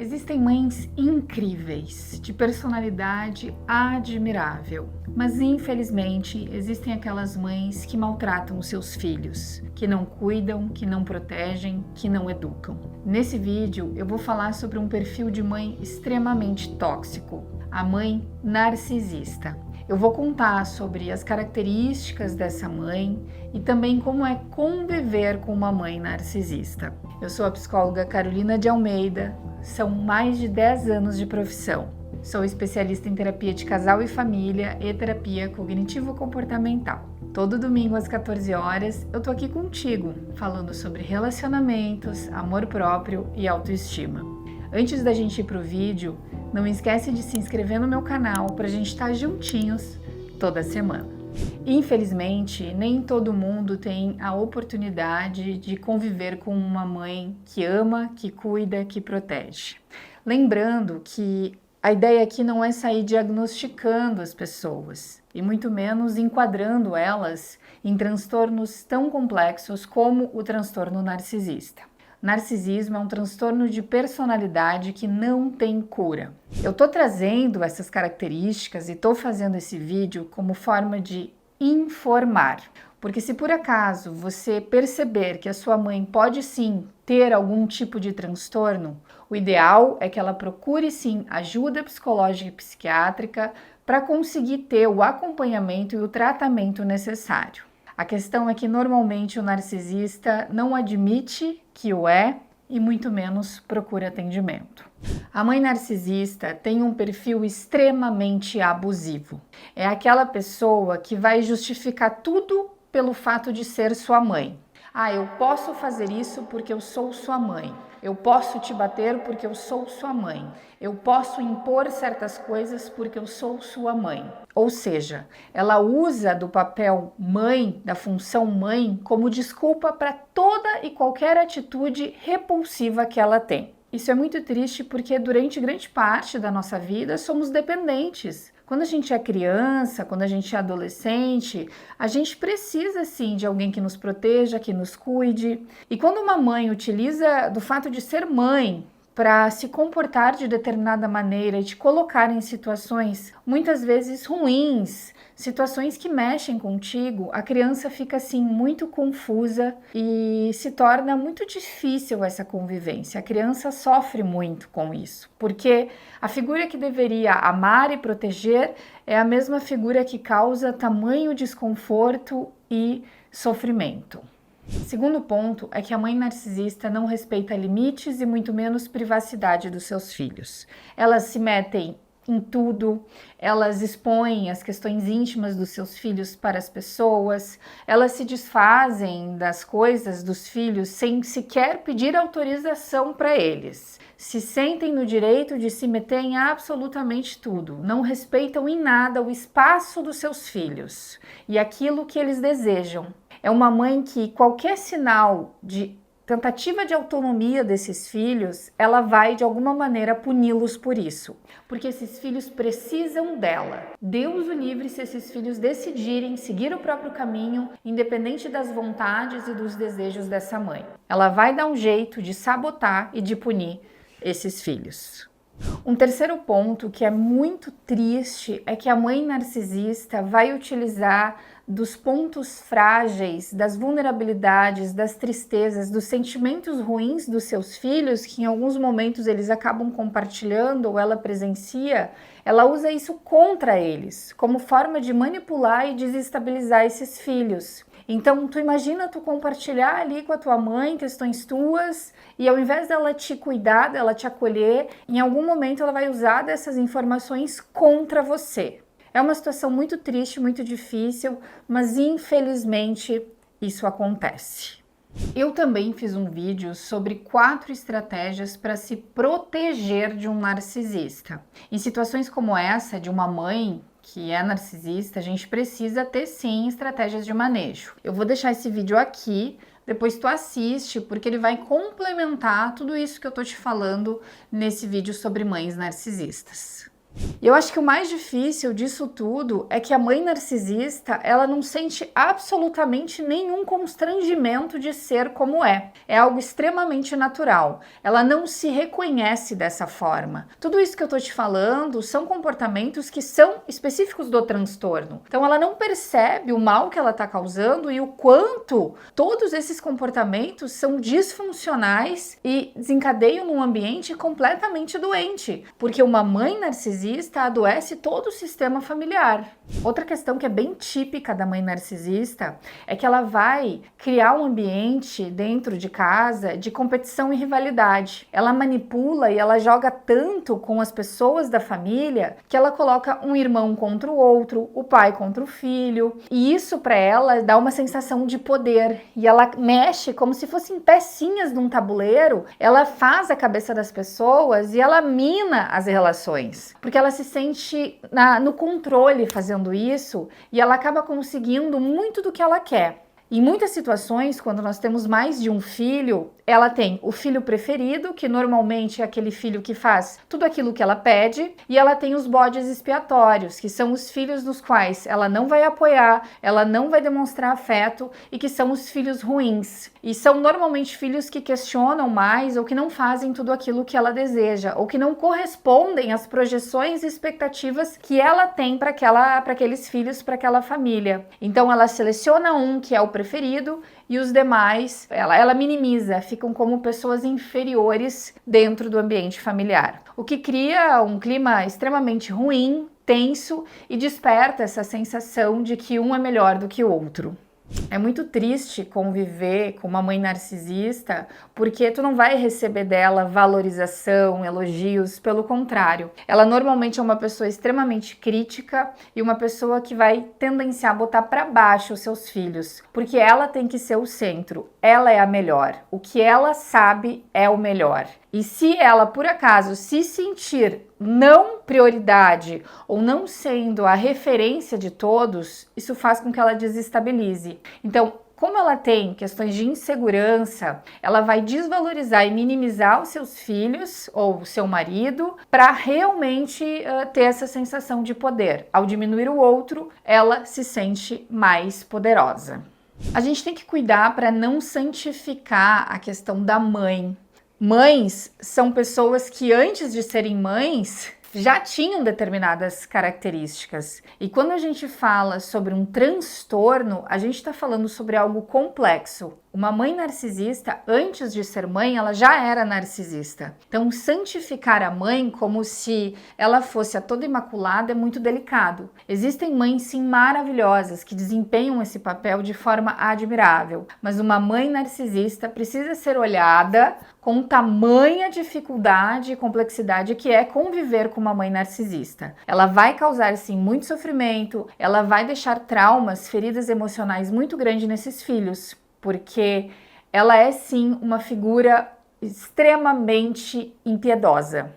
Existem mães incríveis, de personalidade admirável, mas infelizmente existem aquelas mães que maltratam os seus filhos, que não cuidam, que não protegem, que não educam. Nesse vídeo eu vou falar sobre um perfil de mãe extremamente tóxico, a mãe narcisista. Eu vou contar sobre as características dessa mãe e também como é conviver com uma mãe narcisista. Eu sou a psicóloga Carolina de Almeida, são mais de 10 anos de profissão. Sou especialista em terapia de casal e família e terapia cognitivo-comportamental. Todo domingo às 14 horas eu tô aqui contigo, falando sobre relacionamentos, amor próprio e autoestima. Antes da gente ir pro vídeo, não esquece de se inscrever no meu canal para a gente estar juntinhos toda semana. Infelizmente, nem todo mundo tem a oportunidade de conviver com uma mãe que ama, que cuida, que protege. Lembrando que a ideia aqui não é sair diagnosticando as pessoas, e muito menos enquadrando elas em transtornos tão complexos como o transtorno narcisista. Narcisismo é um transtorno de personalidade que não tem cura. Eu tô trazendo essas características e tô fazendo esse vídeo como forma de informar. Porque se por acaso você perceber que a sua mãe pode sim ter algum tipo de transtorno, o ideal é que ela procure sim ajuda psicológica e psiquiátrica para conseguir ter o acompanhamento e o tratamento necessário. A questão é que normalmente o narcisista não admite que o é e muito menos procura atendimento. A mãe narcisista tem um perfil extremamente abusivo. É aquela pessoa que vai justificar tudo pelo fato de ser sua mãe. Eu posso fazer isso porque eu sou sua mãe. Eu posso te bater porque eu sou sua mãe. Eu posso impor certas coisas porque eu sou sua mãe. Ou seja, ela usa do papel mãe, da função mãe, como desculpa para toda e qualquer atitude repulsiva que ela tem. Isso é muito triste porque durante grande parte da nossa vida somos dependentes. Quando a gente é criança, quando a gente é adolescente, a gente precisa sim de alguém que nos proteja, que nos cuide. E quando uma mãe utiliza do fato de ser mãe para se comportar de determinada maneira e te colocar em situações muitas vezes ruins, situações que mexem contigo, a criança fica assim muito confusa e se torna muito difícil essa convivência. A criança sofre muito com isso, porque a figura que deveria amar e proteger é a mesma figura que causa tamanho desconforto e sofrimento. Segundo ponto é que a mãe narcisista não respeita limites e muito menos privacidade dos seus filhos. Elas se metem em tudo, elas expõem as questões íntimas dos seus filhos para as pessoas, elas se desfazem das coisas dos filhos sem sequer pedir autorização para eles. Se sentem no direito de se meter em absolutamente tudo, não respeitam em nada o espaço dos seus filhos e aquilo que eles desejam. É uma mãe que qualquer sinal de tentativa de autonomia desses filhos, ela vai de alguma maneira puni-los por isso, porque esses filhos precisam dela. Deus o livre se esses filhos decidirem seguir o próprio caminho, independente das vontades e dos desejos dessa mãe. Ela vai dar um jeito de sabotar e de punir esses filhos. Um terceiro ponto que é muito triste é que a mãe narcisista vai utilizar dos pontos frágeis, das vulnerabilidades, das tristezas, dos sentimentos ruins dos seus filhos, que em alguns momentos eles acabam compartilhando ou ela presencia, ela usa isso contra eles, como forma de manipular e desestabilizar esses filhos. Então, tu imagina tu compartilhar ali com a tua mãe questões tuas e ao invés dela te cuidar, dela te acolher, em algum momento ela vai usar dessas informações contra você. É uma situação muito triste, muito difícil, mas infelizmente isso acontece. Eu também fiz um vídeo sobre 4 estratégias para se proteger de um narcisista. Em situações como essa, de uma mãe que é narcisista, a gente precisa ter sim estratégias de manejo. Eu vou deixar esse vídeo aqui, depois tu assiste, porque ele vai complementar tudo isso que eu tô te falando nesse vídeo sobre mães narcisistas. E eu acho que o mais difícil disso tudo é que a mãe narcisista, ela não sente absolutamente nenhum constrangimento de ser como é. É algo extremamente natural. Ela não se reconhece dessa forma. Tudo isso que eu tô te falando são comportamentos que são específicos do transtorno. Então ela não percebe o mal que ela tá causando e o quanto todos esses comportamentos são disfuncionais e desencadeiam num ambiente completamente doente, porque uma mãe narcisista adoece todo o sistema familiar. Outra questão que é bem típica da mãe narcisista é que ela vai criar um ambiente dentro de casa de competição e rivalidade. Ela manipula e ela joga tanto com as pessoas da família que ela coloca um irmão contra o outro, o pai contra o filho, e isso para ela dá uma sensação de poder, e ela mexe como se fossem pecinhas num tabuleiro, ela faz a cabeça das pessoas e ela mina as relações, porque ela se sente no controle fazendo isso, e ela acaba conseguindo muito do que ela quer. Em muitas situações, quando nós temos mais de um filho, ela tem o filho preferido, que normalmente é aquele filho que faz tudo aquilo que ela pede, e ela tem os bodes expiatórios, que são os filhos dos quais ela não vai apoiar, ela não vai demonstrar afeto, e que são os filhos ruins. E são normalmente filhos que questionam mais ou que não fazem tudo aquilo que ela deseja, ou que não correspondem às projeções e expectativas que ela tem para aqueles filhos, para aquela família. Então ela seleciona um que é o preferido e os demais ela minimiza, ficam como pessoas inferiores dentro do ambiente familiar, o que cria um clima extremamente ruim, tenso, e desperta essa sensação de que um é melhor do que o outro. É muito triste conviver com uma mãe narcisista, porque tu não vai receber dela valorização, elogios, pelo contrário. Ela normalmente é uma pessoa extremamente crítica e uma pessoa que vai tendenciar a botar para baixo os seus filhos, porque ela tem que ser o centro, ela é a melhor, o que ela sabe é o melhor. E se ela, por acaso, se sentir não prioridade ou não sendo a referência de todos, isso faz com que ela desestabilize. Então, como ela tem questões de insegurança, ela vai desvalorizar e minimizar os seus filhos ou o seu marido para realmente ter essa sensação de poder. Ao diminuir o outro, ela se sente mais poderosa. A gente tem que cuidar para não santificar a questão da mãe. Mães são pessoas que antes de serem mães já tinham determinadas características. E quando a gente fala sobre um transtorno, a gente está falando sobre algo complexo. Uma mãe narcisista, antes de ser mãe, ela já era narcisista. Então, santificar a mãe como se ela fosse a toda imaculada é muito delicado. Existem mães, sim, maravilhosas que desempenham esse papel de forma admirável. Mas uma mãe narcisista precisa ser olhada com tamanha dificuldade e complexidade que é conviver com uma mãe narcisista. Ela vai causar, sim, muito sofrimento, ela vai deixar traumas, feridas emocionais muito grandes nesses filhos, porque ela é, sim, uma figura extremamente impiedosa.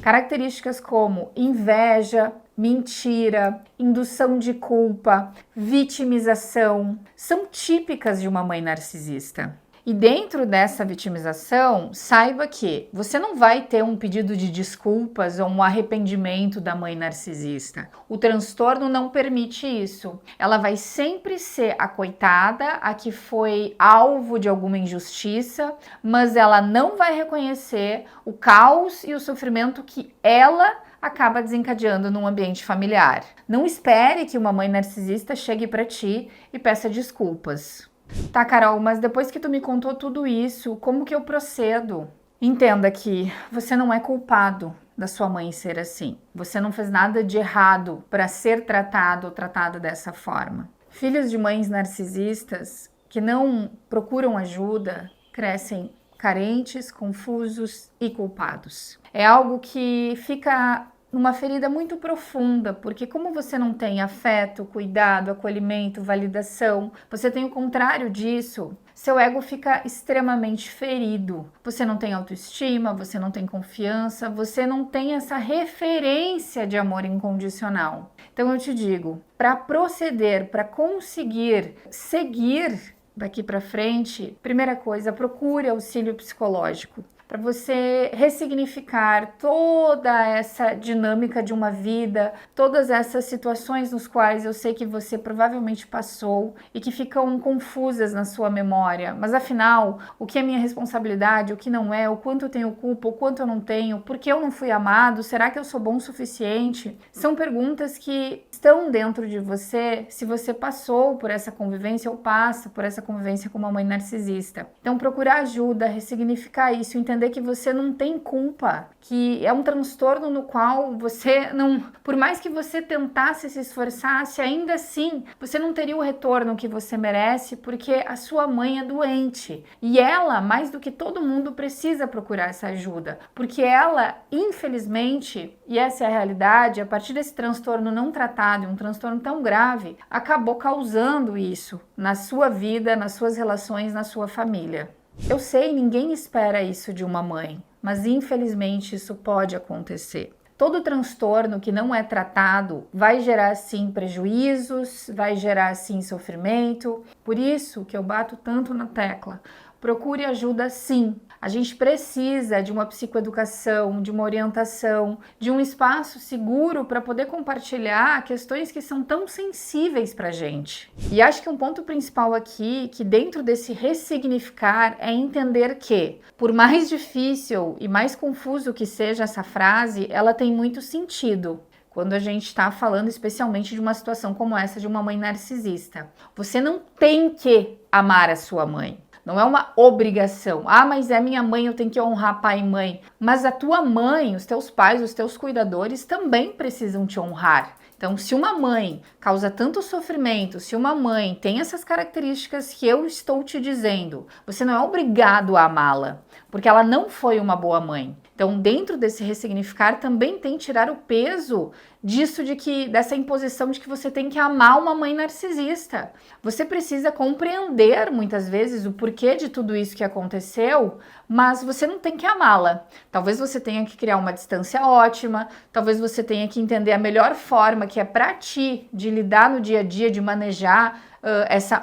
Características como inveja, mentira, indução de culpa, vitimização são típicas de uma mãe narcisista. E dentro dessa vitimização, saiba que você não vai ter um pedido de desculpas ou um arrependimento da mãe narcisista. O transtorno não permite isso. Ela vai sempre ser a coitada, a que foi alvo de alguma injustiça, mas ela não vai reconhecer o caos e o sofrimento que ela acaba desencadeando num ambiente familiar. Não espere que uma mãe narcisista chegue para ti e peça desculpas. Tá, Carol, mas depois que tu me contou tudo isso, como que eu procedo? Entenda que você não é culpado da sua mãe ser assim. Você não fez nada de errado para ser tratado ou tratada dessa forma. Filhos de mães narcisistas que não procuram ajuda crescem carentes, confusos e culpados. É algo que fica numa ferida muito profunda, porque como você não tem afeto, cuidado, acolhimento, validação, você tem o contrário disso, seu ego fica extremamente ferido. Você não tem autoestima, você não tem confiança, você não tem essa referência de amor incondicional. Então eu te digo, para proceder, para conseguir seguir daqui para frente, primeira coisa, procure auxílio psicológico. para você ressignificar toda essa dinâmica de uma vida, todas essas situações nos quais eu sei que você provavelmente passou e que ficam confusas na sua memória. Mas afinal, o que é minha responsabilidade, o que não é, o quanto eu tenho culpa, o quanto eu não tenho, por que eu não fui amado, será que eu sou bom o suficiente? São perguntas que estão dentro de você se você passou por essa convivência ou passa por essa convivência com uma mãe narcisista. Então procurar ajuda, ressignificar isso, entender que você não tem culpa, que é um transtorno no qual você não, por mais que você tentasse se esforçasse, ainda assim você não teria o retorno que você merece, porque a sua mãe é doente e ela, mais do que todo mundo, precisa procurar essa ajuda, porque ela, infelizmente, e essa é a realidade, a partir desse transtorno não tratado, um transtorno tão grave, acabou causando isso na sua vida, nas suas relações, na sua família. Eu sei, ninguém espera isso de uma mãe, mas infelizmente isso pode acontecer. Todo transtorno que não é tratado vai gerar sim prejuízos, vai gerar sim sofrimento. Por isso que eu bato tanto na tecla. Procure ajuda sim. A gente precisa de uma psicoeducação, de uma orientação, de um espaço seguro para poder compartilhar questões que são tão sensíveis para a gente. E acho que um ponto principal aqui, que dentro desse ressignificar, é entender que, por mais difícil e mais confuso que seja essa frase, ela tem muito sentido. Quando a gente está falando especialmente de uma situação como essa de uma mãe narcisista. Você não tem que amar a sua mãe. Não é uma obrigação. Ah, mas é minha mãe, eu tenho que honrar pai e mãe. Mas a tua mãe, os teus pais, os teus cuidadores também precisam te honrar. Então, se uma mãe causa tanto sofrimento, se uma mãe tem essas características que eu estou te dizendo, você não é obrigado a amá-la, porque ela não foi uma boa mãe. Então, dentro desse ressignificar, também tem tirar o peso disso, dessa imposição de que você tem que amar uma mãe narcisista. Você precisa compreender, muitas vezes, o porquê de tudo isso que aconteceu, mas você não tem que amá-la. Talvez você tenha que criar uma distância ótima, talvez você tenha que entender a melhor forma que é para ti de lidar no dia a dia, de manejar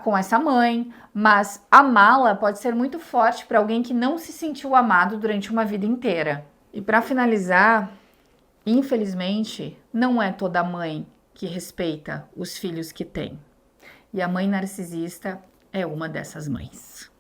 com essa mãe, mas amá-la pode ser muito forte para alguém que não se sentiu amado durante uma vida inteira. E para finalizar, infelizmente, não é toda mãe que respeita os filhos que tem. E a mãe narcisista é uma dessas mães.